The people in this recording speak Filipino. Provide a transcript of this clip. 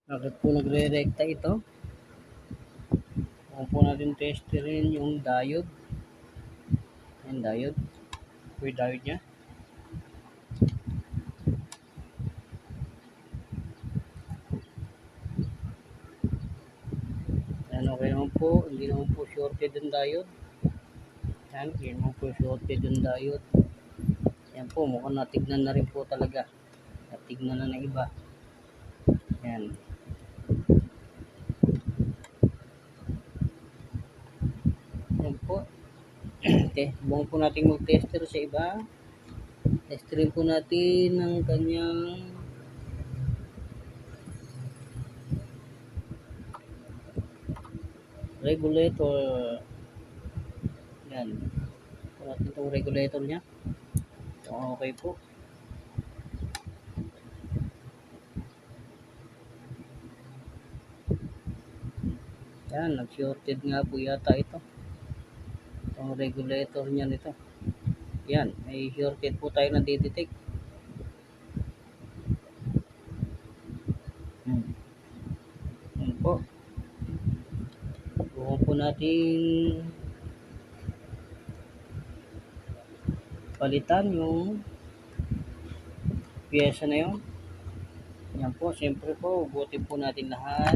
Bakit po nagre-rekta ito? Kung po natin testerin yung diode. Yung diode. Yung diode niya. Yan, okay naman po. Hindi naman po shorted yung diode. Yan, hindi naman po shorted yung diode. Yan po, mukhang natignan na rin po talaga. Natignan na ng iba. Yan. Yan po. Buong po natin mag-tester sa iba. Testerin po natin ng kanyang regulator. Yan. Po natin itong regulator niya. Okay po. Yan, nag-shorted nga po yata ito. Itong regulator niya nito. Yan, may shorted po tayo na detect. Yan po. Bukan po natin palitan yung pyesa na yun. Yan po, siyempre po, ugutin po natin lahat.